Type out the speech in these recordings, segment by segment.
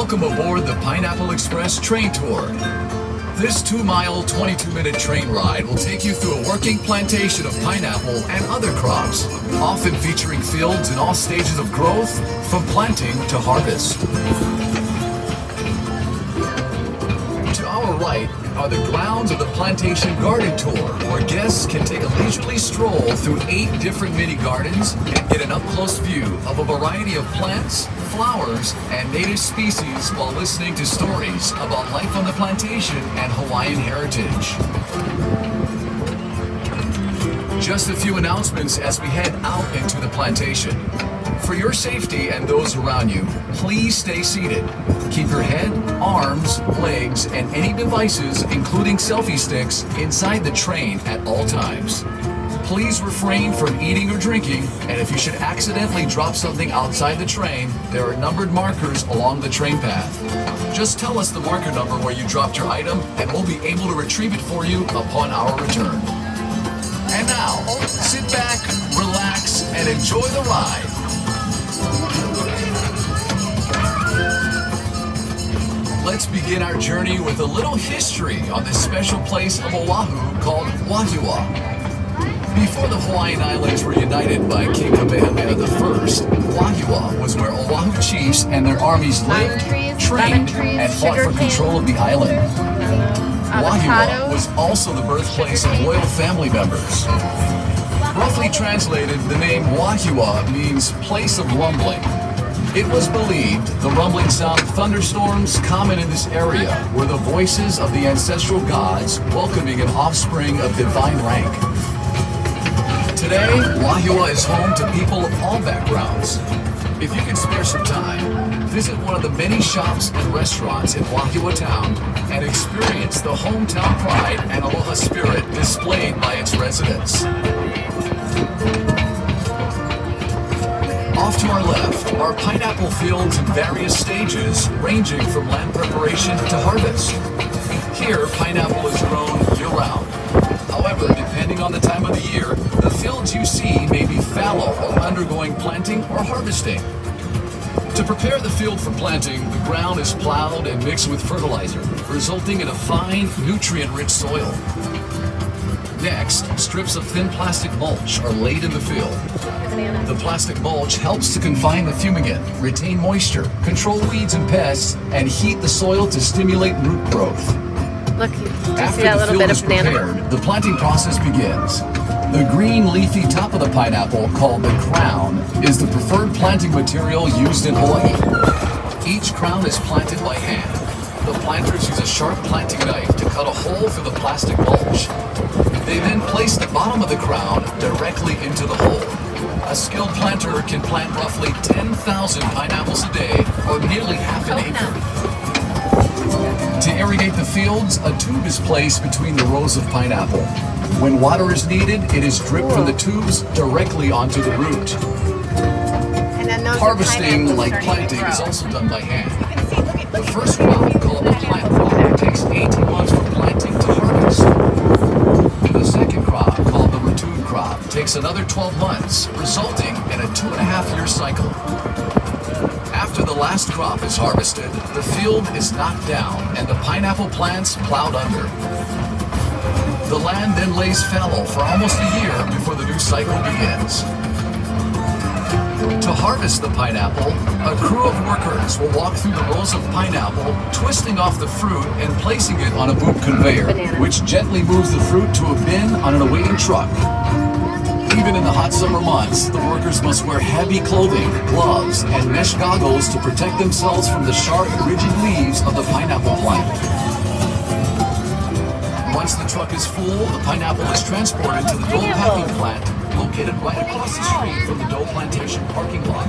Welcome aboard the Pineapple Express train tour. This 2-mile, 22-minute train ride will take you through a working plantation of pineapple and other crops, often featuring fields in all stages of growth, from planting to harvest. To our right are the grounds of the Plantation Garden Tour, where guests can take a leisurely stroll through 8 different mini gardens and get an up-close view of a variety of plants, flowers, and native species while listening to stories about life on the plantation and Hawaiian heritage. Just a few announcements as we head out into the plantation. For your safety and those around you, please stay seated. Keep your head, arms, legs, and any devices, including selfie sticks, inside the train at all times. Please refrain from eating or drinking, and if you should accidentally drop something outside the train, there are numbered markers along the train path. Just tell us the marker number where you dropped your item, and we'll be able to retrieve it for you upon our return. And now, sit back, relax, and enjoy the ride. Let's begin our journey with a little history on this special place of Oahu called Wahiawa. Before the Hawaiian Islands were united by King Kamehameha I, Wahiawa was where Oahu chiefs and their armies lived, trained, and fought for control of the island. Wahiawa was also the birthplace of royal family members. Roughly translated, the name Wahiawa means place of rumbling. It was believed the rumbling sound of thunderstorms common in this area were the voices of the ancestral gods welcoming an offspring of divine rank. Today, Wahiawa is home to people of all backgrounds. If you can spare some time, visit one of the many shops and restaurants in Wahiawa town and experience the hometown pride and aloha spirit displayed by its residents. Off to our left are pineapple fields in various stages, ranging from land preparation to harvest. Here, pineapple is grown year-round. However, depending on the time of the year, the fields you see may be fallow or undergoing planting or harvesting. To prepare the field for planting, the ground is plowed and mixed with fertilizer, resulting in a fine, nutrient-rich soil. Next, strips of thin plastic mulch are laid in the field. The plastic mulch helps to confine the fumigant, retain moisture, control weeds and pests, and heat the soil to stimulate root growth. Look, you After see that the little field bit is of banana? prepared, the planting process begins. The green leafy top of the pineapple, called the crown, is the preferred planting material used in Hawaii. Each crown is planted by hand. The planters use a sharp planting knife to cut a hole through the plastic mulch. They then place the bottom of the crown directly into the hole. A skilled planter can plant roughly 10,000 pineapples a day, or nearly half an acre. To irrigate the fields, a tube is placed between the rows of pineapple. When water is needed, it is dripped from the tubes directly onto the root. And then those Harvesting, like planting, is also done by hand. The first crop, called a plant crop, takes 18 months from planting to harvest. The second crop, called the ratoon crop, takes another 12 months, resulting in a 2.5-year cycle. After the last crop is harvested, the field is knocked down and the pineapple plants plowed under. The land then lays fallow for almost a year before the new cycle begins. To harvest the pineapple, a crew of workers will walk through the rows of pineapple, twisting off the fruit and placing it on a boom conveyor, which gently moves the fruit to a bin on an awaiting truck. Even in the hot summer months, the workers must wear heavy clothing, gloves, and mesh goggles to protect themselves from the sharp, rigid leaves of the pineapple plant. Once the truck is full, the pineapple is transported to the Dole packing plant, located right across the street from the Dole Plantation parking lot.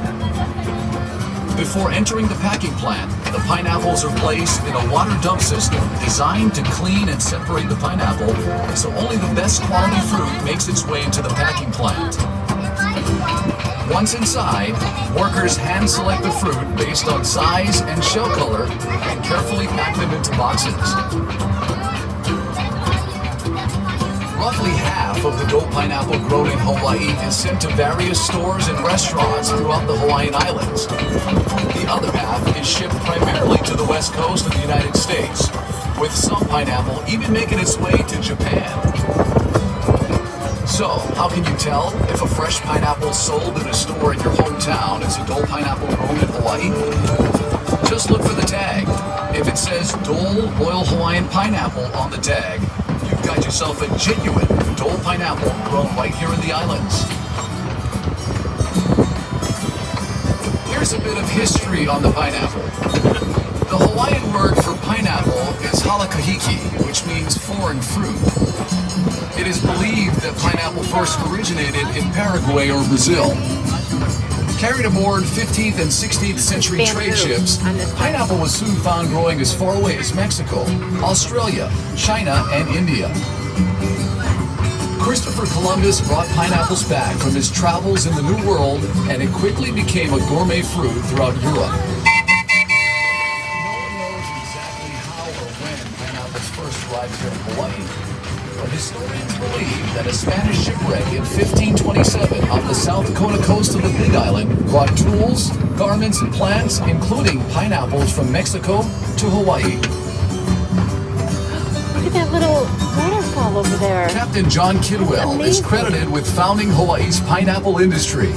Before entering the packing plant, the pineapples are placed in a water dump system designed to clean and separate the pineapple, so only the best quality fruit makes its way into the packing plant. Once inside, workers hand select the fruit based on size and shell color and carefully pack them into boxes. Roughly half of the Dole pineapple grown in Hawaii is sent to various stores and restaurants throughout the Hawaiian Islands. The other half is shipped primarily to the west coast of the United States, with some pineapple even making its way to Japan. So, how can you tell if a fresh pineapple sold in a store in your hometown is a Dole pineapple grown in Hawaii? Just look for the tag. If it says Dole Royal Hawaiian Pineapple on the tag, you've got yourself a genuine Dole pineapple grown right here in the islands. Here's a bit of history on the pineapple. The Hawaiian word for pineapple is halakahiki, which means foreign fruit. It is believed that pineapple first originated in Paraguay or Brazil. Carried aboard 15th and 16th century trade ships, pineapple was soon found growing as far away as Mexico, Australia, China, and India. Christopher Columbus brought pineapples back from his travels in the New World, and it quickly became a gourmet fruit throughout Europe. No one knows exactly how or when pineapples first arrived here in Hawaii, but historians believe that a Spanish shipwreck in 1527 off the South Dakota coast of the Big Island brought tools, garments, and plants, including pineapples from Mexico to Hawaii. Look at that little waterfall over there. Captain John Kidwell is credited with founding Hawaii's pineapple industry.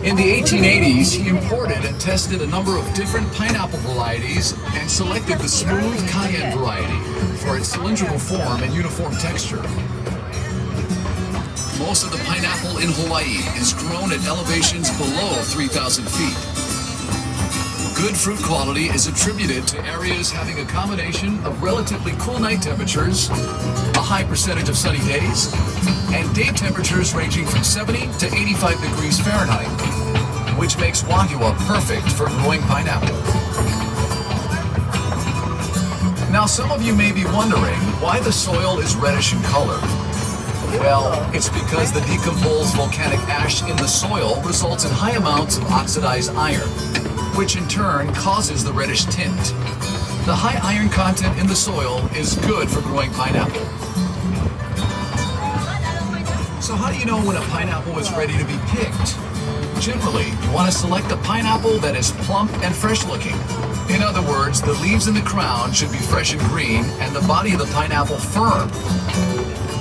In the 1880s, he imported and tested a number of different pineapple varieties and selected the smooth cayenne variety for its cylindrical form and uniform texture. Most of the pineapple in Hawaii is grown at elevations below 3,000 feet. Good fruit quality is attributed to areas having a combination of relatively cool night temperatures, a high percentage of sunny days, and day temperatures ranging from 70 to 85 degrees Fahrenheit, which makes Wahiawa perfect for growing pineapple. Now, some of you may be wondering why the soil is reddish in color. Well, it's because the decomposed volcanic ash in the soil results in high amounts of oxidized iron, which in turn causes the reddish tint. The high iron content in the soil is good for growing pineapple. So how do you know when a pineapple is ready to be picked? Generally, you want to select a pineapple that is plump and fresh looking. In other words, the leaves in the crown should be fresh and green and the body of the pineapple firm.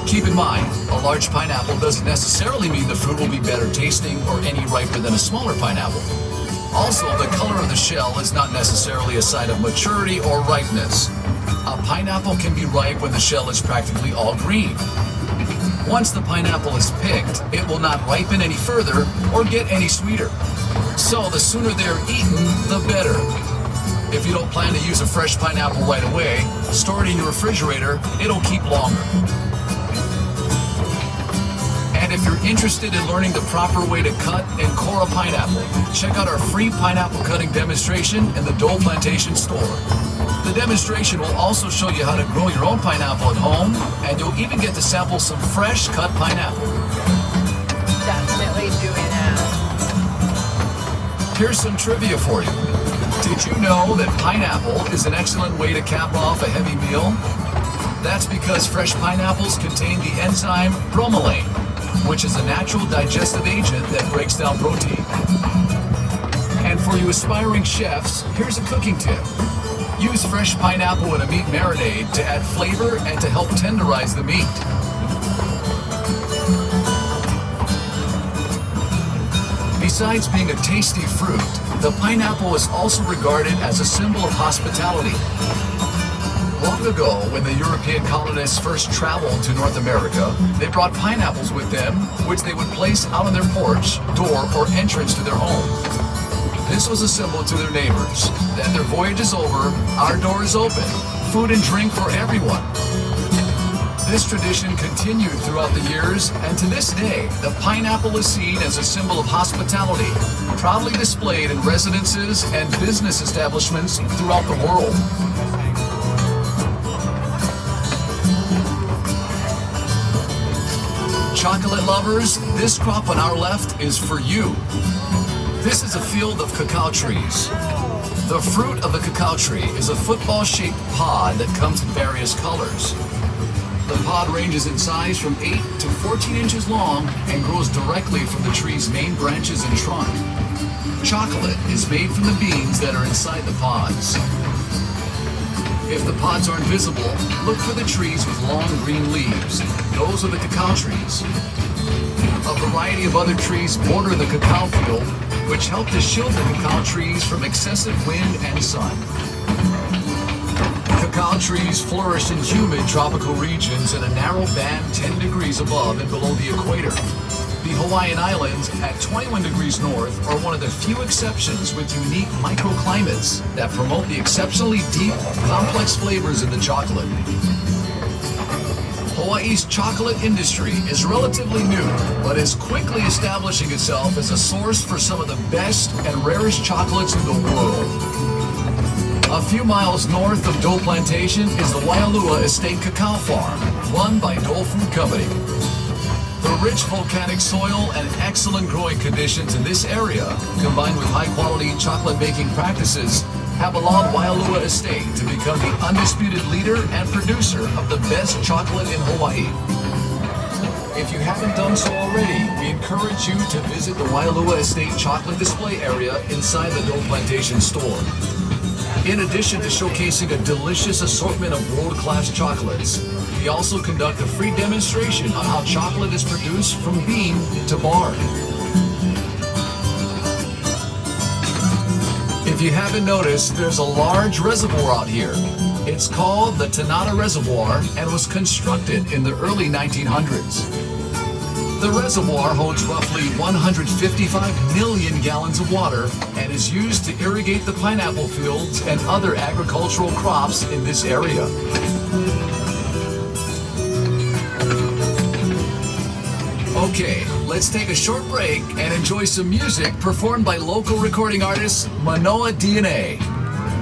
Keep in mind, a large pineapple doesn't necessarily mean the fruit will be better tasting or any riper than a smaller pineapple. Also, the color of the shell is not necessarily a sign of maturity or ripeness. A pineapple can be ripe when the shell is practically all green. Once the pineapple is picked, it will not ripen any further or get any sweeter. So the sooner they're eaten, the better. If you don't plan to use a fresh pineapple right away, store it in your refrigerator, it'll keep longer. And if you're interested in learning the proper way to cut and core a pineapple, check out our free pineapple cutting demonstration in the Dole Plantation store. The demonstration will also show you how to grow your own pineapple at home, and you'll even get to sample some fresh cut pineapple. Definitely doing that. Here's some trivia for you. Did you know that pineapple is an excellent way to cap off a heavy meal? That's because fresh pineapples contain the enzyme bromelain, which is a natural digestive agent that breaks down protein. And for you aspiring chefs, here's a cooking tip. Use fresh pineapple in a meat marinade to add flavor and to help tenderize the meat. Besides being a tasty fruit, the pineapple is also regarded as a symbol of hospitality. Long ago, when the European colonists first traveled to North America, they brought pineapples with them, which they would place out on their porch, door, or entrance to their home. This was a symbol to their neighbors that their voyage is over, our door is open, food and drink for everyone. This tradition continued throughout the years, and to this day, the pineapple is seen as a symbol of hospitality, proudly displayed in residences and business establishments throughout the world. Chocolate lovers, this crop on our left is for you. This is a field of cacao trees. The fruit of the cacao tree is a football-shaped pod that comes in various colors. The pod ranges in size from 8 to 14 inches long and grows directly from the tree's main branches and trunk. Chocolate is made from the beans that are inside the pods. If the pods aren't visible, look for the trees with long green leaves. Those are the cacao trees. A variety of other trees border the cacao field, which help to shield the cacao trees from excessive wind and sun. Cacao trees flourish in humid tropical regions in a narrow band 10 degrees above and below the equator. The Hawaiian Islands at 21 degrees north are one of the few exceptions with unique microclimates that promote the exceptionally deep, complex flavors in the chocolate. Hawaii's chocolate industry is relatively new, but is quickly establishing itself as a source for some of the best and rarest chocolates in the world. A few miles north of Dole Plantation is the Waialua Estate Cacao Farm, run by Dole Food Company. The rich volcanic soil and excellent growing conditions in this area, combined with high-quality chocolate making practices, have allowed Waialua Estate to become the undisputed leader and producer of the best chocolate in Hawaii. If you haven't done so already, we encourage you to visit the Waialua Estate chocolate display area inside the Dole Plantation store. In addition to showcasing a delicious assortment of world-class chocolates, we also conduct a free demonstration on how chocolate is produced from bean to bar. If you haven't noticed, there's a large reservoir out here. It's called the Tanana Reservoir and was constructed in the early 1900s. The reservoir holds roughly 155 million gallons of water and is used to irrigate the pineapple fields and other agricultural crops in this area. Okay, let's take a short break and enjoy some music performed by local recording artist Manoa DNA.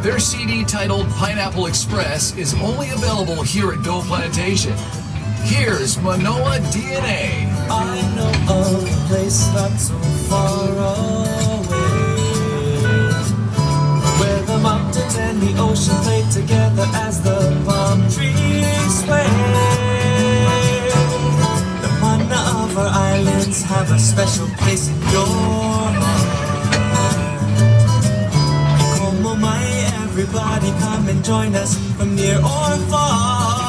Their CD titled Pineapple Express is only available here at Dole Plantation. Here's Manoa DNA. I know of a place not so far away, where the mountains and the ocean play together as the palm trees sway. The mana of our islands have a special place in your heart. Como mai, everybody come and join us from near or far.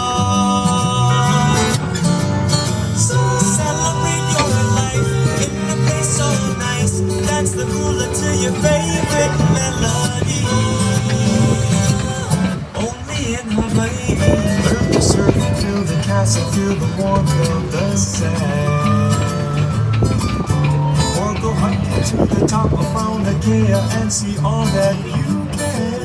Dance the hula to your favorite melody. Only in Hawaii. Learn to surf, feel the castle, feel the warmth of the sand. Or go hiking to the top of Mauna Kea and see all that you can.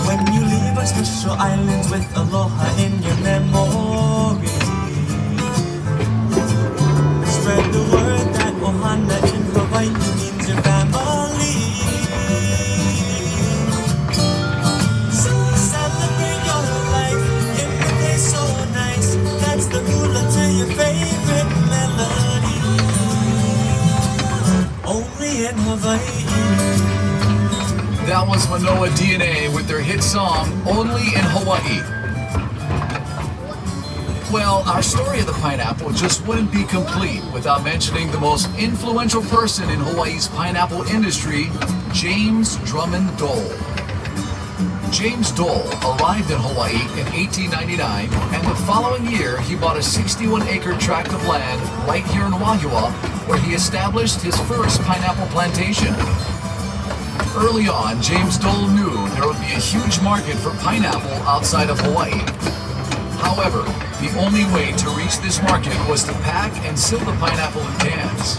When you leave our special islands with aloha in your memory, spread the word that Ohana in Hawaii means your family. So celebrate your life in a place so nice. That's the hula to your favorite melody. Only in Hawaii. That was Manoa DNA with their hit song Only in Hawaii. Well, our story of the pineapple just wouldn't be complete without mentioning the most influential person in Hawaii's pineapple industry, James Drummond Dole. James Dole arrived in Hawaii in 1899, and the following year he bought a 61-acre tract of land right here in Wahiawa, where he established his first pineapple plantation. Early on, James Dole knew there would be a huge market for pineapple outside of Hawaii. However, the only way to reach this market was to pack and seal the pineapple in cans.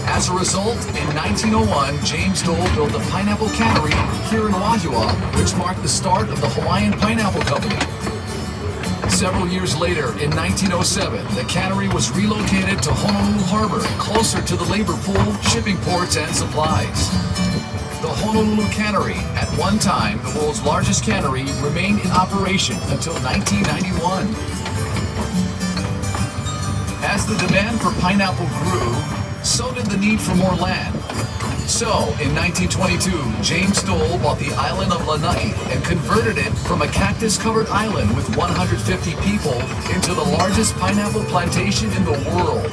As a result, in 1901, James Dole built a pineapple cannery here in Wahiawa, which marked the start of the Hawaiian Pineapple Company. Several years later, in 1907, the cannery was relocated to Honolulu Harbor, closer to the labor pool, shipping ports, and supplies. The Honolulu Cannery, at one time the world's largest cannery, remained in operation until 1991. As the demand for pineapple grew, so did the need for more land. So, in 1922, James Dole bought the island of Lanai and converted it from a cactus-covered island with 150 people into the largest pineapple plantation in the world.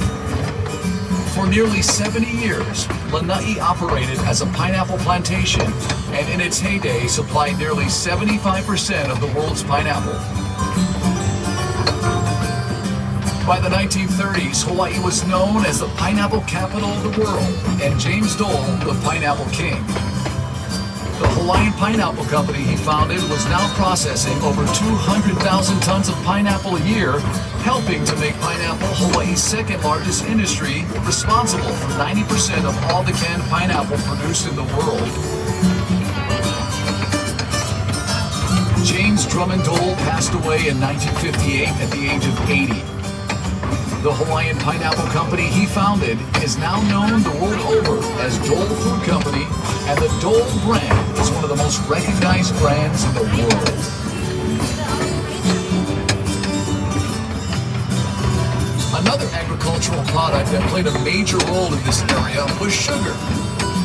For nearly 70 years, Lanai operated as a pineapple plantation and in its heyday supplied nearly 75% of the world's pineapple. By the 1930s, Hawaii was known as the pineapple capital of the world, and James Dole, the pineapple king. The Hawaiian Pineapple Company he founded was now processing over 200,000 tons of pineapple a year, helping to make pineapple Hawaii's second largest industry, responsible for 90% of all the canned pineapple produced in the world. James Drummond Dole passed away in 1958 at the age of 80. The Hawaiian Pineapple Company he founded is now known the world over as Dole Food Company, and the Dole brand is one of the most recognized brands in the world. Another agricultural product that played a major role in this area was sugar.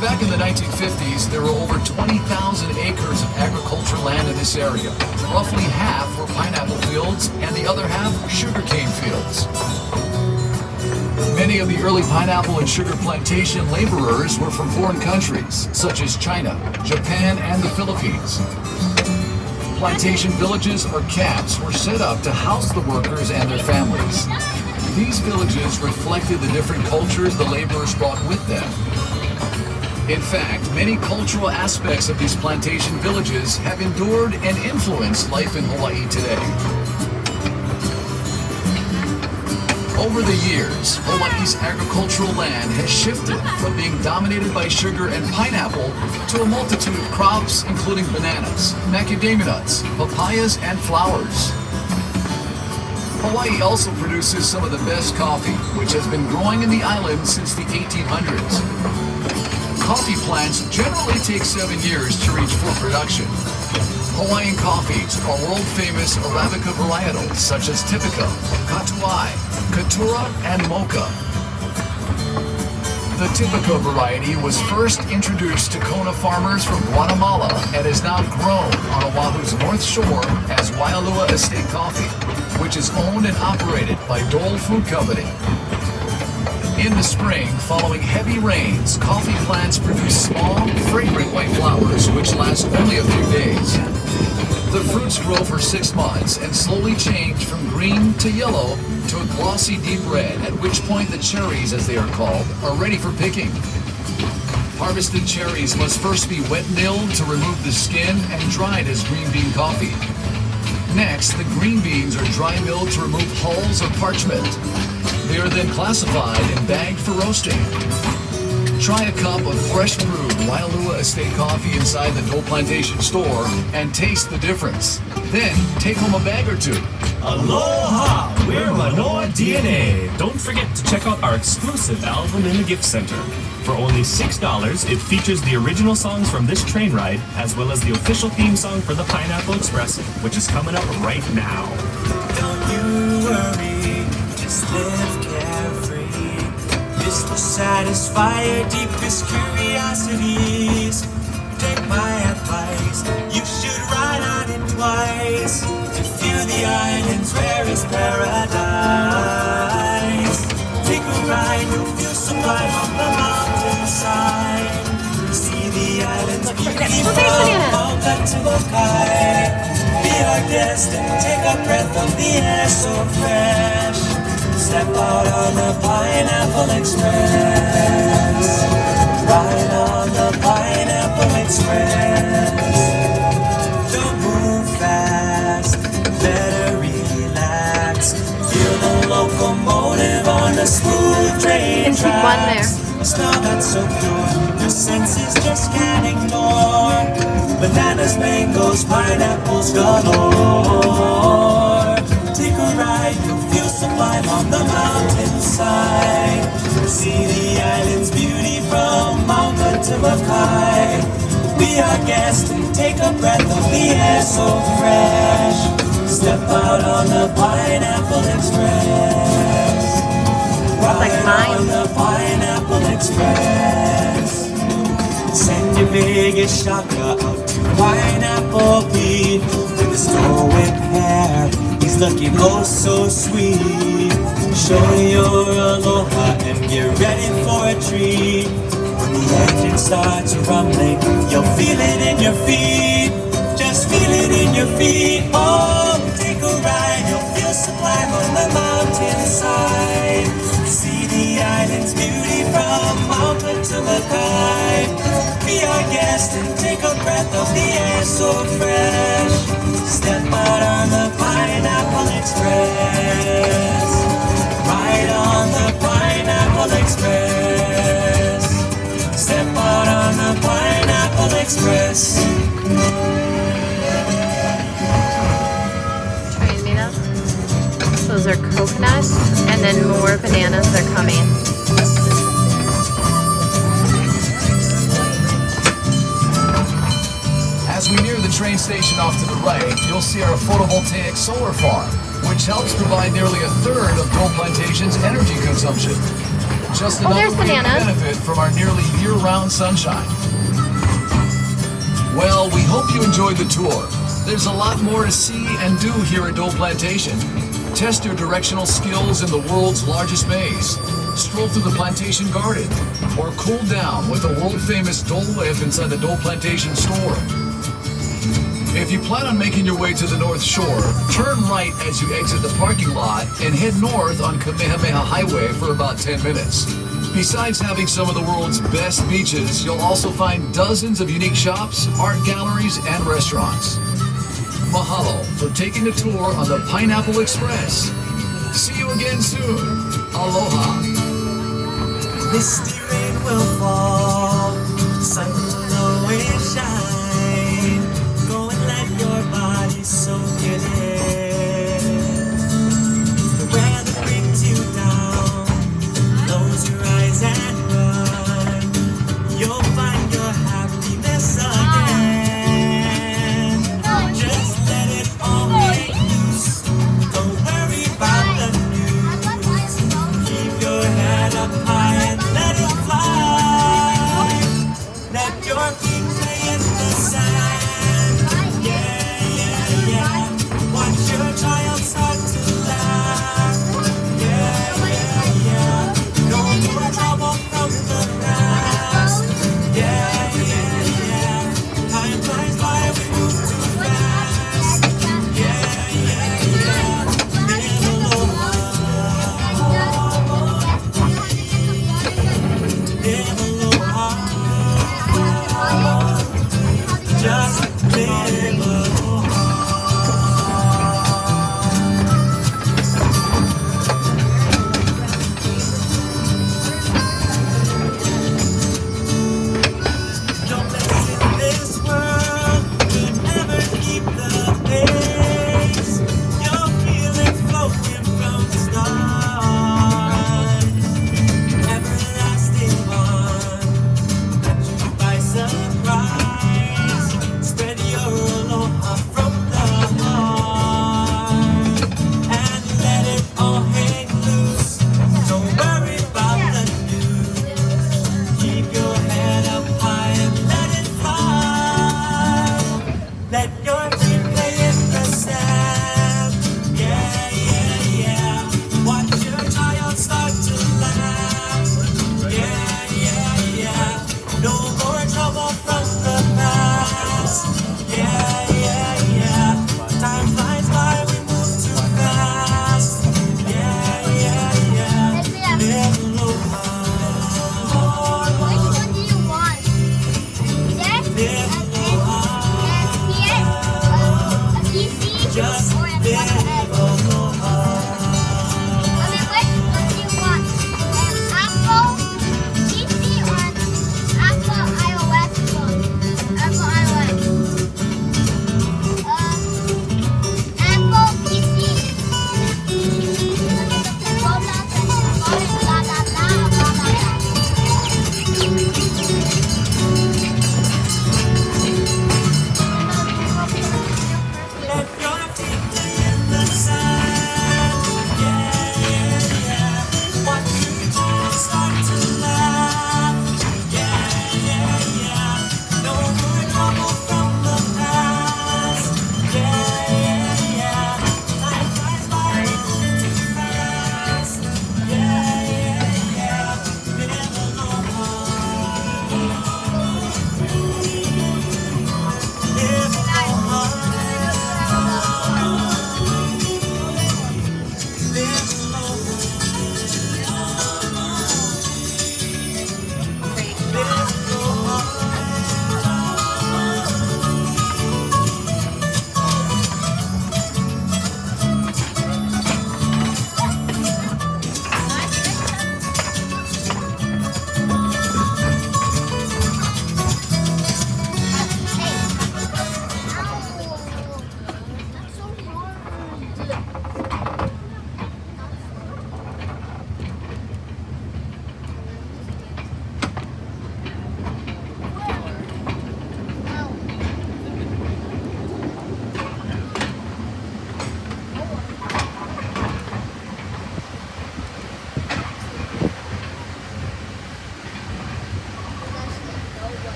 Back in the 1950s, there were over 20,000 acres of agricultural land in this area. Roughly half were pineapple fields and the other half sugarcane fields. Many of the early pineapple and sugar plantation laborers were from foreign countries, such as China, Japan, and the Philippines. Plantation villages or camps were set up to house the workers and their families. These villages reflected the different cultures the laborers brought with them. In fact, many cultural aspects of these plantation villages have endured and influenced life in Hawaii today. Over the years, Hawaii's agricultural land has shifted from being dominated by sugar and pineapple to a multitude of crops, including bananas, macadamia nuts, papayas, and flowers. Hawaii also produces some of the best coffee, which has been growing in the island since the 1800s. Coffee plants generally take 7 years to reach full production. Hawaiian coffees are world-famous Arabica varietals such as Typica, Katuai, Katura, and Mocha. The Typica variety was first introduced to Kona farmers from Guatemala and is now grown on Oahu's North Shore as Waialua Estate Coffee, which is owned and operated by Dole Food Company. In the spring, following heavy rains, coffee plants produce small, fragrant white flowers which last only a few days. The fruits grow for 6 months and slowly change from green to yellow to a glossy deep red, at which point the cherries, as they are called, are ready for picking. Harvested cherries must first be wet milled to remove the skin and dried as green bean coffee. Next, the green beans are dry milled to remove hulls or parchment. They are then classified and bagged for roasting. Try a cup of fresh brewed Waialua Estate coffee inside the Dole Plantation store and taste the difference. Then take home a bag or two. Aloha! We're Manoa DNA. Don't forget to check out our exclusive album in the gift center. For only $6, it features the original songs from this train ride, as well as the official theme song for the Pineapple Express, which is coming up right now. Don't you worry, just live carefree. This will satisfy your deepest curiosities. Take my advice, you should ride on it twice to feel the island's rarest paradise. Take a ride, you'll feel sublime on the mountainside. See the island's beauty from Mauna to Lokai. Be our guest and take a breath of the air so fresh. Step out on the Pineapple Express. Ride on the Pineapple Express. Don't move fast, better relax. Feel the locomotive on the smooth train tracks. A smell that's so pure, your senses just can't ignore. Bananas, mangoes, pineapples galore. Take a ride, you'll feel sublime on the mountainside. See the island's beauty from Mauna to Lokai. Be our guest and take a breath of the air so fresh. Step out on the Pineapple Express. Ride on the Pineapple Express. Send your biggest chakra out to Pineapple Pete. With a stoic hair, he's looking oh so sweet. Show your aloha and get ready for a treat. When the engine starts rumbling, you'll feel it in your feet. Just feel it in your feet. Oh, take a ride, you'll feel sublime on the mountainside. See the island's beauty from mountain to Mackay. Be our guest and take a breath of the air so fresh. Step out on the Pineapple Express. Ride on the Pineapple Express. Step out on the Pineapple Express. Trying me those? Those are coconuts, and then more bananas are coming. As we near the train station off to the right, you'll see our photovoltaic solar farm, which helps provide nearly a third of Dole Plantation's energy consumption. Just another there's way to bananas. benefit from our nearly year-round sunshine. Well, we hope you enjoyed the tour. There's a lot more to see and do here at Dole Plantation. Test your directional skills in the world's largest maze. Stroll through the plantation garden, or cool down with the world-famous Dole Whip inside the Dole Plantation store. If you plan on making your way to the North Shore, turn right as you exit the parking lot and head north on Kamehameha Highway for about 10 minutes. Besides having some of the world's best beaches, you'll also find dozens of unique shops, art galleries, and restaurants. Mahalo for taking a tour on the Pineapple Express. See you again soon. Aloha. Misty rain will fall